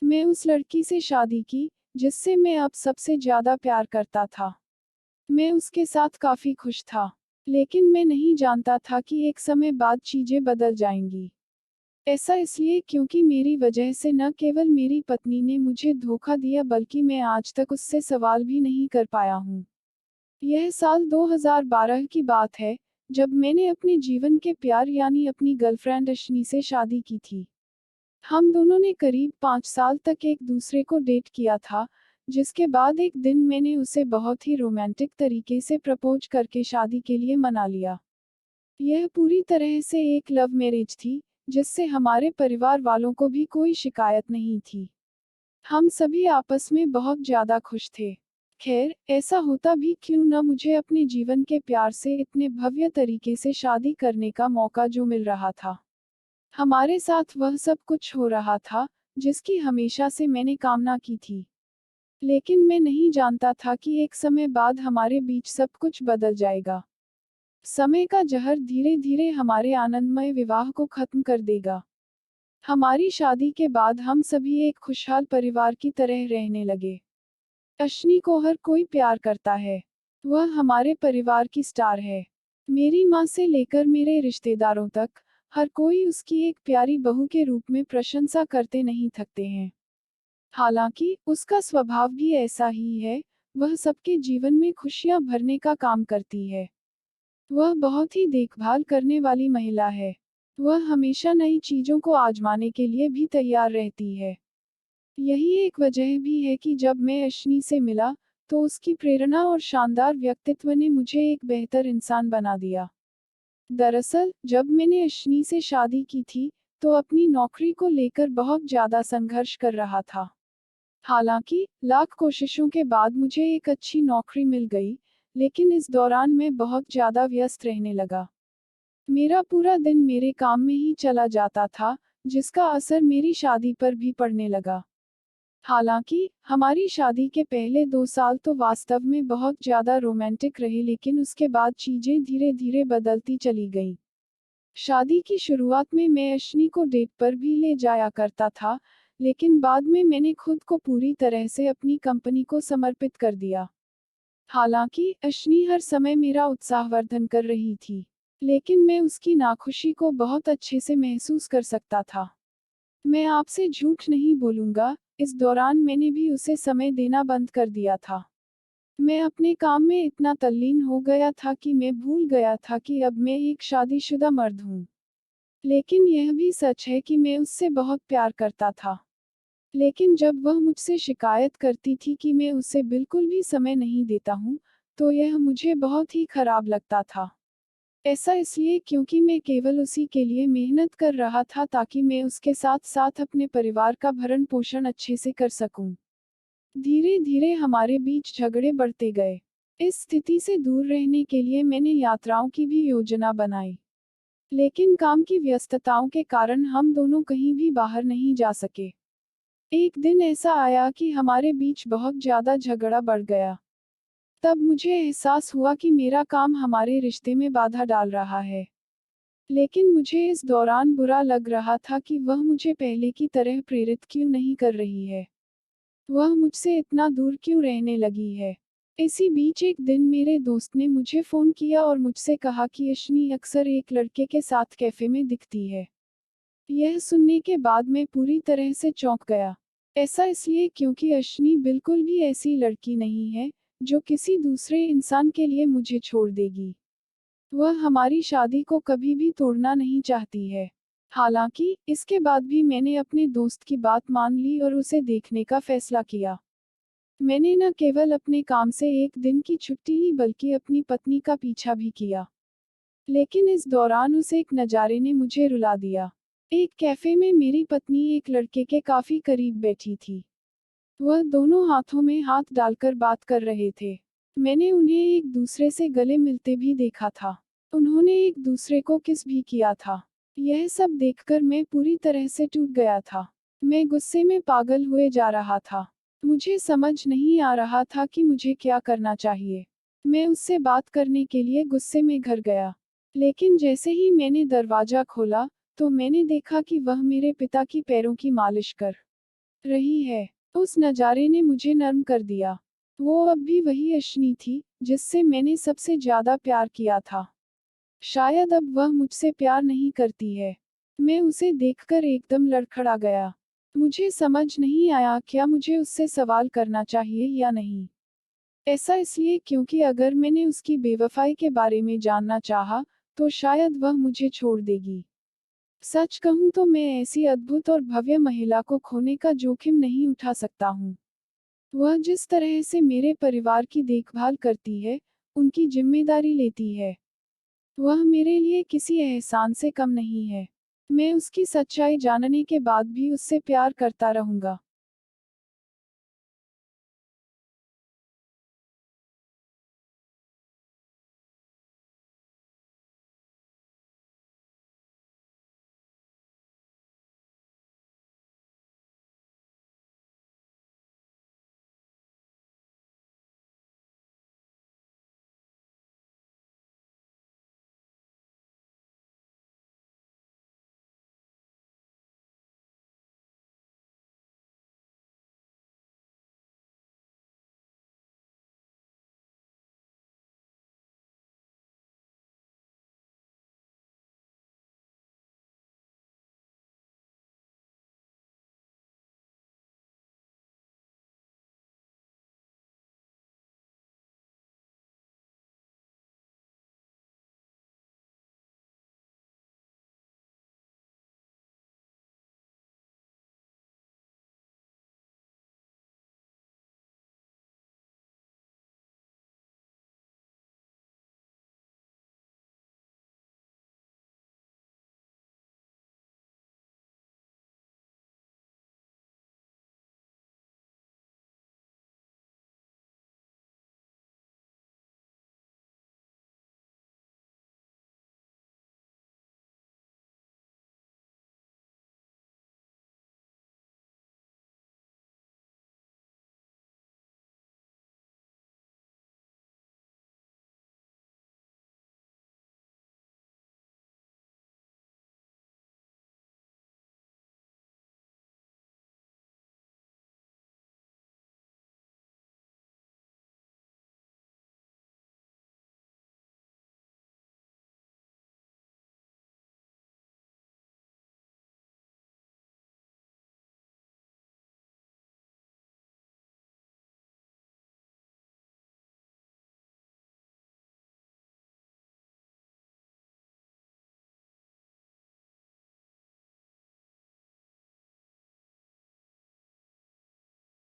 मैं उस लड़की से शादी की, जिससे मैं अब सबसे ज़्यादा प्यार करता था। मैं उसके साथ काफ़ी खुश था। लेकिन मैं नहीं जानता था कि एक समय बाद चीज़ें बदल जाएंगी। ऐसा इसलिए क्योंकि मेरी वजह से न केवल मेरी पत्नी ने मुझे धोखा दिया बल्कि मैं आज तक उससे सवाल भी नहीं कर पाया हूँ। यह साल 2012 की बात है, जब मैंने अपने जीवन के प्यार यानी अपनी गर्लफ्रेंड अश्नी से शादी की थी। हम दोनों ने करीब 5 साल तक एक दूसरे को डेट किया था, जिसके बाद एक दिन मैंने उसे बहुत ही रोमांटिक तरीके से प्रपोज करके शादी के लिए मना लिया। यह पूरी तरह से एक लव मैरिज थी, जिससे हमारे परिवार वालों को भी कोई शिकायत नहीं थी। हम सभी आपस में बहुत ज़्यादा खुश थे। खैर, ऐसा होता भी क्यों न मुझे अपने जीवन के प्यार से इतने भव्य तरीके से शादी करने का मौका जो मिल रहा था। हमारे साथ वह सब कुछ हो रहा था, जिसकी हमेशा से मैंने कामना की थी। लेकिन मैं नहीं जानता था कि एक समय बाद हमारे बीच सब कुछ बदल जाएगा। समय का जहर धीरे धीरे हमारे आनंदमय विवाह को खत्म कर देगा। हमारी शादी के बाद हम सभी एक खुशहाल परिवार की तरह रहने लगे। अश्नी को हर कोई प्यार करता है। वह हमारे परिवार की स्टार है। मेरी माँ से लेकर मेरे रिश्तेदारों तक, हर कोई उसकी एक प्यारी बहू के रूप में प्रशंसा करते नहीं थकते हैं। हालांकि, उसका स्वभाव भी ऐसा ही है, वह सबके जीवन में खुशियां भरने का काम करती है। वह बहुत ही देखभाल करने वाली महिला है। वह हमेशा नई चीजों को आजमाने के लिए भी तैयार रहती है। यही एक वजह भी है कि जब मैं अश्नी से मिला, तो उसकी प्रेरणा और शानदार व्यक्तित्व ने मुझे एक बेहतर इंसान बना दिया। दरअसल, जब मैंने अश्नी से शादी की थी, तो अपनी नौकरी को लेकर बहुत ज़्यादा संघर्ष कर रहा था। हालांकि, लाख कोशिशों के बाद मुझे एक अच्छी नौकरी मिल गई, लेकिन इस दौरान मैं बहुत ज़्यादा व्यस्त रहने लगा। मेरा पूरा दिन मेरे काम में ही चला जाता था, जिसका असर मेरी शादी पर भी पड़ने लगा। हालांकि, हमारी शादी के पहले 2 साल तो वास्तव में बहुत ज़्यादा रोमांटिक रहे लेकिन उसके बाद चीज़ें धीरे धीरे बदलती चली गईं। शादी की शुरुआत में मैं अश्नी को डेट पर भी ले जाया करता था, लेकिन बाद में मैंने खुद को पूरी तरह से अपनी कंपनी को समर्पित कर दिया। हालांकि, अश्नी हर समय मेरा उत्साहवर्धन कर रही थी, लेकिन मैं उसकी नाखुशी को बहुत अच्छे से महसूस कर सकता था। मैं आपसे झूठ नहीं बोलूंगा, इस दौरान मैंने भी उसे समय देना बंद कर दिया था। मैं अपने काम में इतना तल्लीन हो गया था कि मैं भूल गया था कि अब मैं एक शादीशुदा मर्द हूँ। लेकिन यह भी सच है कि मैं उससे बहुत प्यार करता था। लेकिन जब वह मुझसे शिकायत करती थी कि मैं उसे बिल्कुल भी समय नहीं देता हूँ, तो यह मुझे बहुत ही खराब लगता था। ऐसा इसलिए क्योंकि मैं केवल उसी के लिए मेहनत कर रहा था ताकि मैं उसके साथ साथ अपने परिवार का भरण पोषण अच्छे से कर सकूं। धीरे धीरे हमारे बीच झगड़े बढ़ते गए। इस स्थिति से दूर रहने के लिए मैंने यात्राओं की भी योजना बनाई। लेकिन काम की व्यस्तताओं के कारण हम दोनों कहीं भी बाहर नहीं जा सके। एक दिन ऐसा आया कि हमारे बीच बहुत ज्यादा झगड़ा बढ़ गया। तब मुझे एहसास हुआ कि मेरा काम हमारे रिश्ते में बाधा डाल रहा है। लेकिन मुझे इस दौरान बुरा लग रहा था कि वह मुझे पहले की तरह प्रेरित क्यों नहीं कर रही है। वह मुझसे इतना दूर क्यों रहने लगी है। इसी बीच एक दिन मेरे दोस्त ने मुझे फ़ोन किया और मुझसे कहा कि अश्नी अक्सर एक लड़के के साथ कैफ़े में दिखती है। यह सुनने के बाद मैं पूरी तरह से चौंक गया। ऐसा इसलिए क्योंकि अश्नी बिल्कुल भी ऐसी लड़की नहीं है, जो किसी दूसरे इंसान के लिए मुझे छोड़ देगी। वह हमारी शादी को कभी भी तोड़ना नहीं चाहती है। हालांकि, इसके बाद भी मैंने अपने दोस्त की बात मान ली और उसे देखने का फैसला किया। मैंने न केवल अपने काम से एक दिन की छुट्टी ली बल्कि अपनी पत्नी का पीछा भी किया। लेकिन इस दौरान उस एक नज़ारे ने मुझे रुला दिया। एक कैफे में मेरी पत्नी एक लड़के के काफी करीब बैठी थी। वह दोनों हाथों में हाथ डालकर बात कर रहे थे। मैंने उन्हें एक दूसरे से गले मिलते भी देखा था। उन्होंने एक दूसरे को किस भी किया था। यह सब देखकर मैं पूरी तरह से टूट गया था। मैं गुस्से में पागल हुए जा रहा था। मुझे समझ नहीं आ रहा था कि मुझे क्या करना चाहिए। मैं उससे बात करने के लिए गुस्से में घर गया। लेकिन जैसे ही मैंने दरवाजा खोला, तो मैंने देखा कि वह मेरे पिता की पैरों की मालिश कर रही है। उस नज़ारे ने मुझे नर्म कर दिया। वो अब भी वही अश्नि थी, जिससे मैंने सबसे ज़्यादा प्यार किया था। शायद अब वह मुझसे प्यार नहीं करती है। मैं उसे देखकर एकदम लड़खड़ा गया। मुझे समझ नहीं आया क्या मुझे उससे सवाल करना चाहिए या नहीं। ऐसा इसलिए क्योंकि अगर मैंने उसकी बेवफाई के बारे में जानना चाहा, तो शायद वह मुझे छोड़ देगी। सच कहूँ तो मैं ऐसी अद्भुत और भव्य महिला को खोने का जोखिम नहीं उठा सकता हूँ। वह जिस तरह से मेरे परिवार की देखभाल करती है, उनकी जिम्मेदारी लेती है, वह मेरे लिए किसी एहसान से कम नहीं है। मैं उसकी सच्चाई जानने के बाद भी उससे प्यार करता रहूंगा।